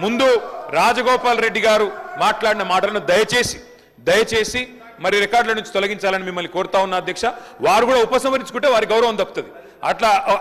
ముందు రాజగోపాల్ రెడ్డి గారు మాట్లాడిన మాటలను దయచేసి మరి రికార్డుల నుంచి తొలగించాలని మిమ్మల్ని కోరుతా ఉన్నా అధ్యక్ష. వారు కూడా ఉపసంహరించుకుంటే వారి గౌరవం దక్కుతుంది.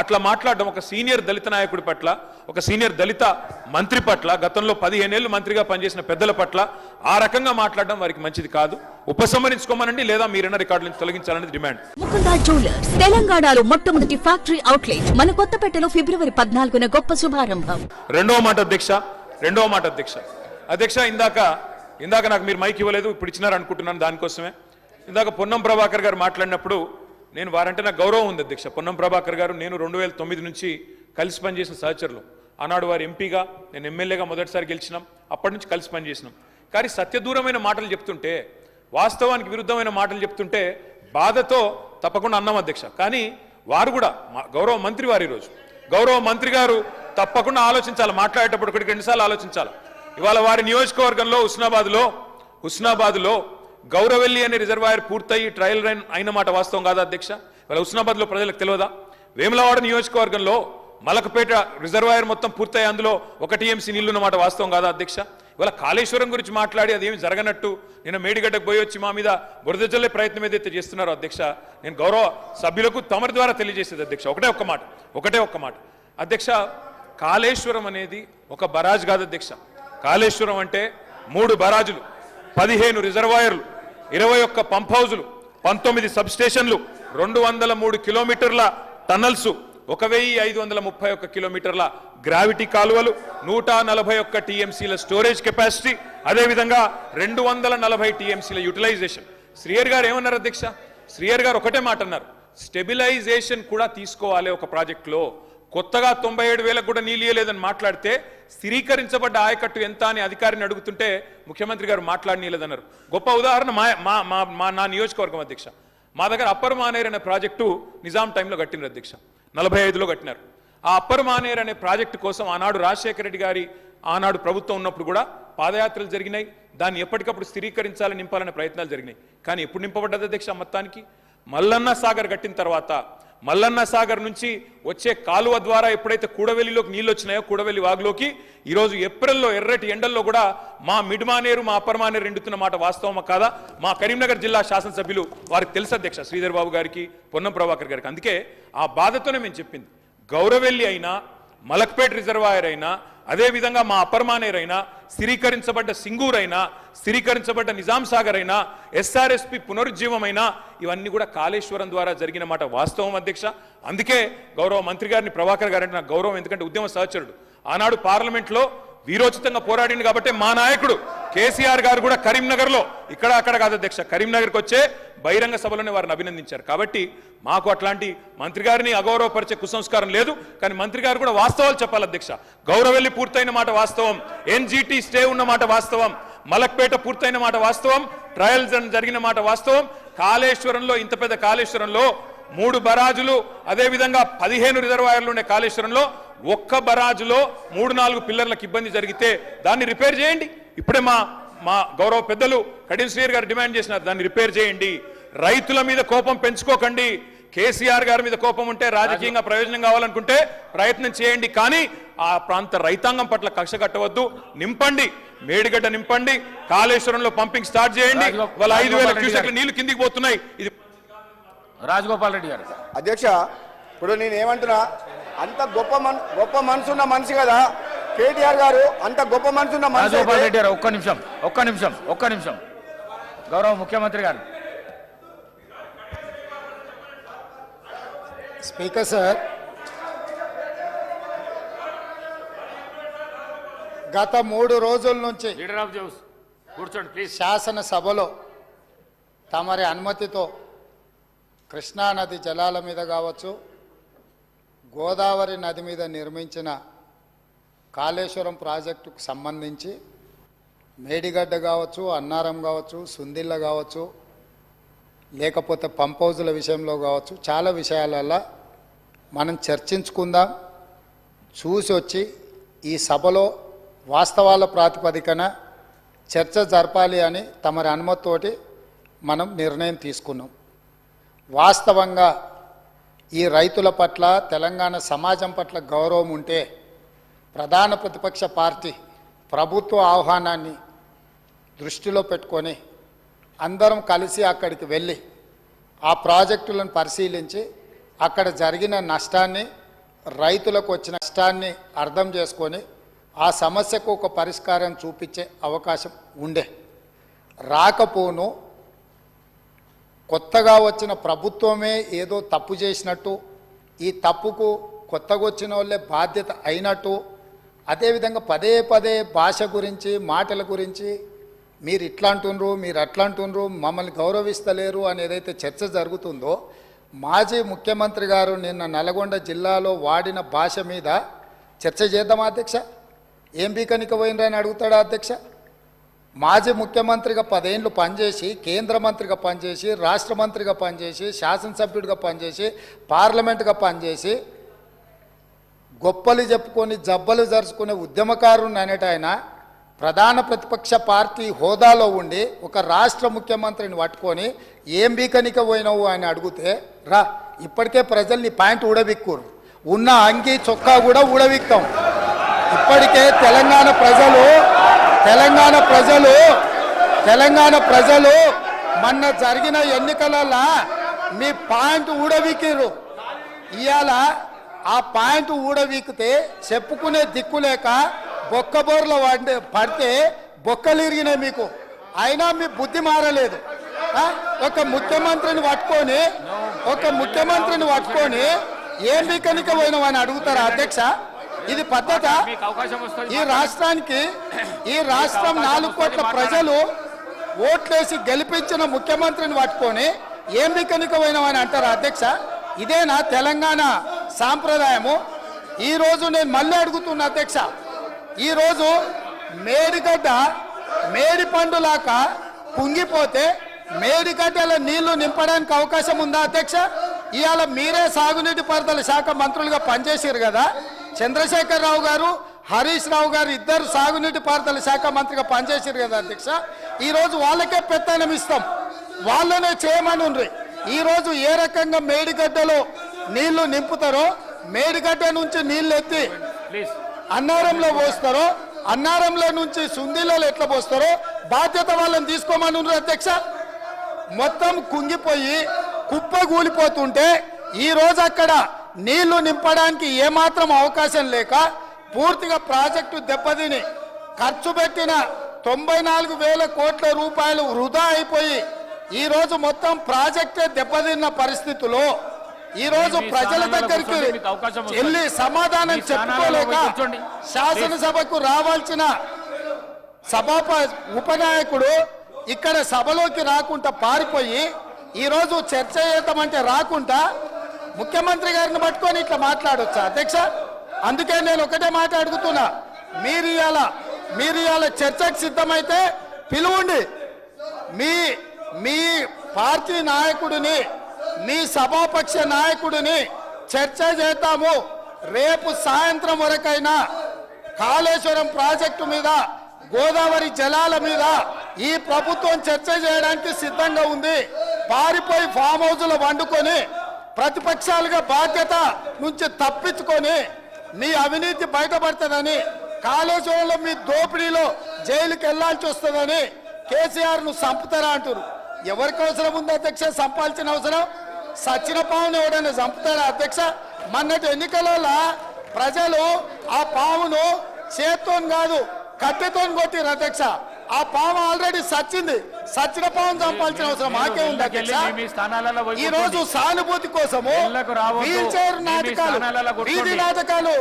అట్లా మాట్లాడడం ఒక సీనియర్ దళిత నాయకుడి పట్ల, ఒక సీనియర్ దళిత మంత్రి పట్ల, గతంలో 15 ఏళ్లు మంత్రిగా పనిచేసిన పెద్దల పట్ల ఆ రకంగా మాట్లాడడం వారికి మంచిది కాదు. ఉపసంహరించుకోమనండి, లేదా మీరైనా రికార్డుల నుంచి తొలగించాలనేది డిమాండ్. ముకుందా జ్యువెలర్స్ తెలంగాణలో మొట్టమొదటి ఫ్యాక్టరీ అవుట్లెట్ మన కొత్తపేటలో ఫిబ్రవరి 14న గొప్ప శుభారంభం. రెండవ మాట అధ్యక్ష, ఇందాక నాకు మీరు మైక్ ఇవ్వలేదు, ఇప్పుడు ఇచ్చినారు అనుకుంటున్నాను. దానికోసమే ఇందాక పొన్నం ప్రభాకర్ గారు మాట్లాడినప్పుడు నేను వారంటే నాకు గౌరవం ఉంది అధ్యక్ష. పొన్నం ప్రభాకర్ గారు నేను 2009 నుంచి కలిసి పనిచేసిన సహచరులు. ఆనాడు వారు ఎంపీగా, నేను ఎమ్మెల్యేగా మొదటిసారి గెలిచినాం. అప్పటి నుంచి కలిసి పనిచేసినాం. కానీ సత్యదూరమైన మాటలు చెప్తుంటే, వాస్తవానికి విరుద్ధమైన మాటలు చెప్తుంటే బాధతో తప్పకుండా అన్నాం అధ్యక్ష. కానీ వారు కూడా గౌరవ మంత్రి వారు, ఈరోజు గౌరవ మంత్రి గారు తప్పకుండా ఆలోచించాలి. మాట్లాడేటప్పుడు ఒకటికి 2 సార్లు ఆలోచించాలి. ఇవాళ వారి నియోజకవర్గంలో హుస్నాబాద్లో గౌరవెల్లి అనే రిజర్వాయర్ పూర్తయి ట్రయల్ రన్ అయిన మాట వాస్తవం కాదా అధ్యక్ష? ఇవాళ హుస్నాబాద్లో ప్రజలకు తెలియదా? వేములవాడ నియోజకవర్గంలో మలకపేట రిజర్వాయర్ మొత్తం పూర్తయి అందులో 1 TMC నీళ్లున్న మాట వాస్తవం కాదా అధ్యక్ష? ఇవాళ కాళేశ్వరం గురించి మాట్లాడి అదేమి జరగనట్టు నేను మేడిగడ్డకు పోయి వచ్చి మా మీద బురద జల్లే ప్రయత్నం ఏదైతే చేస్తున్నారో అధ్యక్ష, నేను గౌరవ సభ్యులకు తమరి ద్వారా తెలియజేసేది అధ్యక్ష ఒకటే ఒక్క మాట అధ్యక్ష. కాళేశ్వరం అనేది ఒక బరాజ్ కాదు అధ్యక్ష. కాళేశ్వరం అంటే 3 బరాజులు, 15 రిజర్వాయర్లు, 21 పంప్ హౌజులు, 19 సబ్ స్టేషన్లు, 203 కిలోమీటర్ల టన్నల్స్, 1531 కిలోమీటర్ల గ్రావిటీ కాలువలు, 141 TMCల స్టోరేజ్ కెపాసిటీ, అదేవిధంగా 240 TMCల యూటిలైజేషన్. శ్రీయర్ గారు ఏమన్నారు అధ్యక్ష? శ్రీయర్ గారు ఒకటే మాట అన్నారు, స్టెబిలైజేషన్ కూడా తీసుకోవాలి ఒక ప్రాజెక్టులో. కొత్తగా 97,000 కూడా నీళ్ళు ఇయ్యలేదని మాట్లాడితే స్థిరీకరించబడ్డ ఆయకట్టు ఎంత అని అధికారిని అడుగుతుంటే ముఖ్యమంత్రి గారు మాట్లాడనీయలేదన్నారు. గొప్ప ఉదాహరణ నా నియోజకవర్గం అధ్యక్ష. మా దగ్గర అప్పర్ మానేర్ అనే ప్రాజెక్టు నిజాం టైంలో కట్టినారు అధ్యక్ష, 45లో కట్టినారు. ఆ అప్పర్ మానేర్ అనే ప్రాజెక్టు కోసం ఆనాడు రాజశేఖర రెడ్డి గారి ఆనాడు ప్రభుత్వం ఉన్నప్పుడు కూడా పాదయాత్రలు జరిగినాయి. దాన్ని ఎప్పటికప్పుడు స్థిరీకరించాలని నింపాలనే ప్రయత్నాలు జరిగినాయి. కానీ ఎప్పుడు నింపబడ్డది అధ్యక్ష? మొత్తానికి మల్లన్న సాగర్ కట్టిన తర్వాత మల్లన్న సాగర్ నుంచి వచ్చే కాలువ ద్వారా ఎప్పుడైతే కూడవెల్లిలోకి నీళ్ళు వచ్చినాయో, కూడవెల్లి వాగులోకి ఈరోజు ఏప్రిల్లో ఎర్రటి ఎండల్లో కూడా మా మిడ్ మానేరు, మా అప్పర్ మానేరు ఎండుతున్న మాట వాస్తవమా కాదా? మా కరీంనగర్ జిల్లా శాసనసభ్యులు వారికి తెలుసు అధ్యక్ష, శ్రీధర్ బాబు గారికి, పొన్నం ప్రభాకర్ గారికి. అందుకే ఆ బాధతోనే మేము చెప్పింది, గౌరవెల్లి అయినా, మలక్పేట్ రిజర్వాయర్ అయినా, అదేవిధంగా మా అప్పర్ మానేర్ అయినా, స్థిరీకరించబడ్డ సింగూర్ అయినా, స్థిరీకరించబడ్డ నిజాం సాగర్ అయినా, SRSP పునరుజ్జీవమైనా, ఇవన్నీ కూడా కాళేశ్వరం ద్వారా జరిగిన మాట వాస్తవం అధ్యక్ష. అందుకే గౌరవ మంత్రి గారిని, ప్రభాకర్ గారంటే నాకు గౌరవం, ఎందుకంటే ఉద్యమ సహచరుడు. ఆనాడు పార్లమెంట్లో వీరోచితంగా పోరాడింది కాబట్టి మా నాయకుడు కేసీఆర్ గారు కూడా కరీంనగర్లో, ఇక్కడ అక్కడ కాదు అధ్యక్ష, కరీంనగర్కి వచ్చే బహిరంగ సభలోనే వారిని అభినందించారు. కాబట్టి మాకు అట్లాంటి మంత్రి గారిని అగౌరవపరిచే కుసంస్కారం లేదు. కానీ మంత్రి గారు కూడా వాస్తవాలు చెప్పాలి అధ్యక్ష. గౌరవెల్లి పూర్తయిన మాట వాస్తవం, NGT స్టే ఉన్న మాట వాస్తవం, మలక్పేట పూర్తయిన మాట వాస్తవం, ట్రయల్స్ జరిగిన మాట వాస్తవం. కాళేశ్వరంలో, ఇంత పెద్ద కాళేశ్వరంలో 3 బరాజులు, అదేవిధంగా 15 రిజర్వాయర్లు ఉండే కాళేశ్వరంలో ఒక్క బరాజులో 3-4 పిల్లర్లకు ఇబ్బంది జరిగితే దాన్ని రిపేర్ చేయండి. ఇప్పుడే మా గౌరవ పెద్దలు కడియం శ్రీయర్ గారు డిమాండ్ చేసినారు, దాన్ని రిపేర్ చేయండి. రైతుల మీద కోపం పెంచుకోకండి. కేసీఆర్ గారి మీద కోపం ఉంటే, రాజకీయంగా ప్రయోజనం కావాలనుకుంటే ప్రయత్నం చేయండి. కానీ ఆ ప్రాంత రైతాంగం పట్ల కక్ష కట్టవద్దు. నింపండి, మేడిగడ్డ నింపండి, కాళేశ్వరంలో పంపింగ్ స్టార్ట్ చేయండి. వాళ్ళ 5,000 క్యూసెక్ల నీళ్లు కిందికి పోతున్నాయి. ఇది రాజగోపాల్ రెడ్డి గారు. అధ్యక్ష, ఇప్పుడు నేను ఏమంటున్నా, అంత గొప్ప మనసున్న మనిషి కదా కేటీఆర్ గారు, అంత గొప్ప మనసున్న మనిషి. రాజగోపాల్ రెడ్డి గారు ఒక్క నిమిషం గౌరవ ముఖ్యమంత్రి గారు. స్పీకర్ సార్, గత 3 రోజుల నుంచి కూర్చోండి ప్లీజ్. శాసనసభలో తమరి అనుమతితో కృష్ణానది జలాల మీద కావచ్చు, గోదావరి నది మీద నిర్మించిన కాళేశ్వరం ప్రాజెక్టుకు సంబంధించి మేడిగడ్డ కావచ్చు, అన్నారం కావచ్చు, సుందిళ్ళ కావచ్చు, లేకపోతే పంప్ హౌజుల విషయంలో కావచ్చు, చాలా విషయాలలో మనం చర్చించుకుందాం. చూసి వచ్చి ఈ సభలో వాస్తవాల ప్రాతిపదికన చర్చ జరపాలి అని తమరి అనుమతితోటి మనం నిర్ణయం తీసుకున్నాం. వాస్తవంగా ఈ రైతుల పట్ల, తెలంగాణ సమాజం పట్ల గౌరవం ఉంటే ప్రధాన ప్రతిపక్ష పార్టీ ప్రభుత్వ ఆహ్వానాన్ని దృష్టిలో పెట్టుకొని అందరం కలిసి అక్కడికి వెళ్ళి ఆ ప్రాజెక్టులను పరిశీలించి అక్కడ జరిగిన నష్టాన్ని, రైతులకు వచ్చిన నష్టాన్ని అర్థం చేసుకొని ఆ సమస్యకు ఒక పరిష్కారం చూపించే అవకాశం ఉండే. రాకపోను కొత్తగా వచ్చిన ప్రభుత్వమే ఏదో తప్పు చేసినట్టు, ఈ తప్పుకు కొత్తగా వచ్చిన వాళ్ళే బాధ్యత అయినట్టు, అదేవిధంగా పదే పదే భాష గురించి, మాటల గురించి మీరు ఇట్లా అంటుండ్రు, మీరు అట్లా అంటుండ్రు, మమ్మల్ని గౌరవిస్తలేరు అని ఏదైతే చర్చ జరుగుతుందో, మాజీ ముఖ్యమంత్రి గారు నిన్న నల్గొండ జిల్లాలో వాడిన భాష మీద చర్చ చేద్దామా అధ్యక్ష? ఏం బీకనిక పోయినరని అడుగుతాడా అధ్యక్ష? మాజీ ముఖ్యమంత్రిగా 10 ఏళ్ళు పనిచేసి, కేంద్ర మంత్రిగా పనిచేసి, రాష్ట్ర మంత్రిగా పనిచేసి, శాసనసభ్యుడిగా పనిచేసి, పార్లమెంటుగా పనిచేసి, గొప్పలు చెప్పుకొని జబ్బలు జరుచుకునే ఉద్యమకారుని అనేట ఆయన ప్రధాన ప్రతిపక్ష పార్టీ హోదాలో ఉండి ఒక రాష్ట్ర ముఖ్యమంత్రిని పట్టుకొని ఏం బీకనిక పోయినావు అని అడిగితే, రా ఇప్పటికే ప్రజల్ని ప్యాంటు ఊడబిక్కురు, ఉన్న అంగి చొక్కా కూడా ఊడబిక్తాం. ఇప్పటికే తెలంగాణ ప్రజలు మొన్న జరిగిన ఎన్నికలలో మీ పాయింట్ ఊడబిక్కిరు. ఇవాళ ఆ పాయింట్ ఊడబీకితే చెప్పుకునే దిక్కులేక బొక్కబోర్ల పడితే బొక్కలు ఇరిగినాయి మీకు. అయినా మీ బుద్ధి మారలేదు. ఒక ముఖ్యమంత్రిని పట్టుకొని ఏం బీకనిక పోయినావని అడుగుతారా అధ్యక్ష? ఇది పద్ధత? ఈ రాష్ట్రం 4 కోట్ల ప్రజలు ఓట్లేసి గెలిపించిన ముఖ్యమంత్రిని పట్టుకొని ఏం బీకనిక పోయినావని అంటారా అధ్యక్ష? ఇదేనా తెలంగాణ సాంప్రదాయము? ఈరోజు నేను మళ్ళీ అడుగుతున్నా అధ్యక్ష, ఈరోజు మేడిగడ్డ మేడి పండులాక కుంగిపోతే మేడిగడ్డల నీళ్లు నింపడానికి అవకాశం ఉందా అధ్యక్ష? ఇవాళ మీరే సాగునీటి పారుదల శాఖ మంత్రులుగా పనిచేసారు కదా. చంద్రశేఖరరావు గారు, హరీష్ రావు గారు ఇద్దరు సాగునీటి పారుదల శాఖ మంత్రిగా పనిచేసారు కదా అధ్యక్ష. ఈరోజు వాళ్ళకే పెత్తనం ఇస్తాం, వాళ్ళనే చేయమని ఉండ్రి. ఈరోజు ఏ రకంగా మేడిగడ్డలో నీళ్లు నింపుతారో, మేడిగడ్డ నుంచి నీళ్లు ఎత్తి అన్నారంలో పోస్తారో, అన్నారంలో నుంచి సుందీలలో ఎట్లా పోస్తారో బాధ్యత వాళ్ళని తీసుకోమని ఉండ్రి అధ్యక్ష. మొత్తం కుంగిపోయి కుప్పగూలిపోతుంటే ఈరోజు అక్కడ నీళ్లు నింపడానికి ఏమాత్రం అవకాశం లేక పూర్తిగా ప్రాజెక్టు దెబ్బతిని ఖర్చు పెట్టిన 94,000 కోట్ల రూపాయలు వృధా అయిపోయి ఈరోజు మొత్తం ప్రాజెక్టే దెబ్బతిన్న పరిస్థితుల్లో ఈరోజు ప్రజల దగ్గరికి వెళ్ళి సమాధానం చెప్పుకోలేక శాసనసభకు రావాల్సిన ఉపనాయకుడు ఇక్కడ సభలోకి రాకుండా పారిపోయి ఈరోజు చర్చ చేద్దామంటే రాకుండా ముఖ్యమంత్రి గారిని పట్టుకొని ఇట్లా మాట్లాడొచ్చా అధ్యక్ష? అందుకే నేను ఒకటే మాట అడుగుతున్నా, మీరు ఇవాళ చర్చకు సిద్ధమైతే పిలువండి. మీ పార్టీ నాయకుడిని, మీ సభాపక్ష నాయకుడిని చర్చ చేద్దాము. రేపు సాయంత్రం వరకైనా కాళేశ్వరం ప్రాజెక్టు మీద, గోదావరి జలాల మీద ఈ ప్రభుత్వం చర్చ చేయడానికి సిద్ధంగా ఉంది. పారిపోయి ఫామ్ హౌస్లో వండుకొని ప్రతిపక్షాలుగా బాధ్యత నుంచి తప్పించుకొని మీ అవినీతి బయటపడుతుందని, కాళేశ్వరంలో మీ దోపిడీలో జైలుకి వెళ్లాల్సి వస్తుందని కేసీఆర్ను చంపుతారా అంటారు. ఎవరికి అవసరం ఉంది అధ్యక్ష చంపాల్సిన అవసరం? సచిన పావును ఎవడైనా చంపుతారా అధ్యక్ష? మొన్నటి ఎన్నికలలో ప్రజలు ఆ పావును చేత్తో కాదు కట్టెతో కొట్టిరు అధ్యక్ష. ఆ పాము ఆల్రెడీ సచ్చింది. సచ్చిన పావును చంపాల్సిన అవసరం మాకే ఉంది అధ్యక్ష. ఈ రోజు సానుభూతి కోసము వీల్ చైర్ నాటకాలు, వీధి నాటకాలు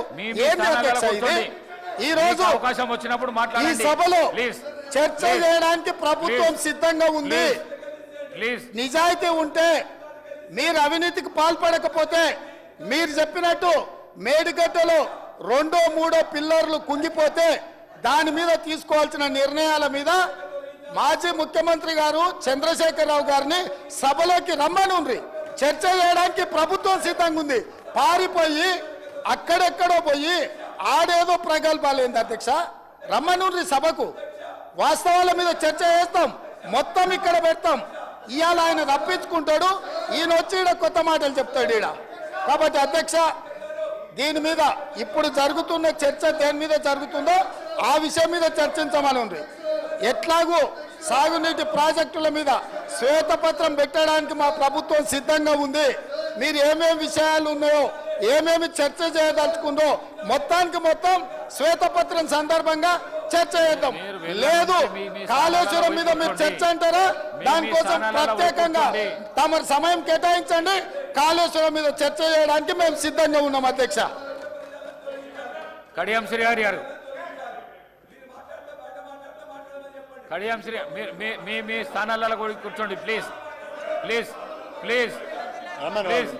ఏంటి అధ్యక్ష? ఇది ఈ రోజు ఈ సభలో చర్చ చేయడానికి ప్రభుత్వం సిద్ధంగా ఉంది. నిజాయితీ ఉంటే, మీరు అవినీతికి పాల్పడకపోతే, మీరు చెప్పినట్టు మేడిగడ్డలో 2, 3 పిల్లర్లు కుంగిపోతే దాని మీద తీసుకోవాల్సిన నిర్ణయాల మీద మాజీ ముఖ్యమంత్రి గారు చంద్రశేఖరరావు గారిని సభలోకి రమ్మనుండ్రి. చర్చ చేయడానికి ప్రభుత్వం సిద్ధంగా ఉంది. పారిపోయి అక్కడెక్కడో పోయి ఆడేదో ప్రగల్భాలు ఏంది అధ్యక్ష? రమ్మనుండ్రి సభకు. వాస్తవాల మీద చర్చ చేస్తాం, మొత్తం ఇక్కడ పెడతాం. ఇవాళ ఆయన తప్పించుకుంటాడు, ఈయన వచ్చి ఈడ కొత్త మాటలు చెప్తాడు ఈడ. కాబట్టి అధ్యక్ష, దీని మీద ఇప్పుడు జరుగుతున్న చర్చ దేని మీద జరుగుతుందో ఆ విషయం మీద చర్చించమని ఉంది. ఎట్లాగూ సాగునీటి ప్రాజెక్టుల మీద శ్వేతపత్రం పెట్టడానికి మా ప్రభుత్వం సిద్ధంగా ఉంది. మీరు ఏమేమి విషయాలు ఉన్నాయో, ఏమేమి చర్చ చేయదలుచుకుందో మొత్తానికి మొత్తం శ్వేతపత్రం సందర్భంగా చర్చ చేద్దాం. లేదు కాళేశ్వరం మీద మీరు చర్చ అంటారా, దానికోసం ప్రత్యేకంగా తమ సమయం కేటాయించండి. కాళేశ్వరం మీద చర్చ చేయడానికి మేము సిద్ధంగా ఉన్నాం అధ్యక్ష. కడియం శ్రీహరి గారు, కడియం శ్రీ మీ స్థానాలలో కూర్చోండి ప్లీజ్ ప్లీజ్ ప్లీజ్ ప్లీజ్.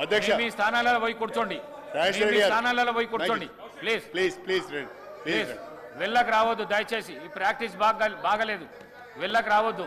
అధ్యక్ష మీ స్థానాలలో పోయి కూర్చోండి, మీ స్థానాలలో పోయి కూర్చోండి ప్లీజ్ ప్లీజ్ ప్లీజ్ ప్లీజ్. వెళ్ళకు రావద్దు దయచేసి, ఈ ప్రాక్టీస్ బాగలేదు, వెళ్ళకు రావద్దు.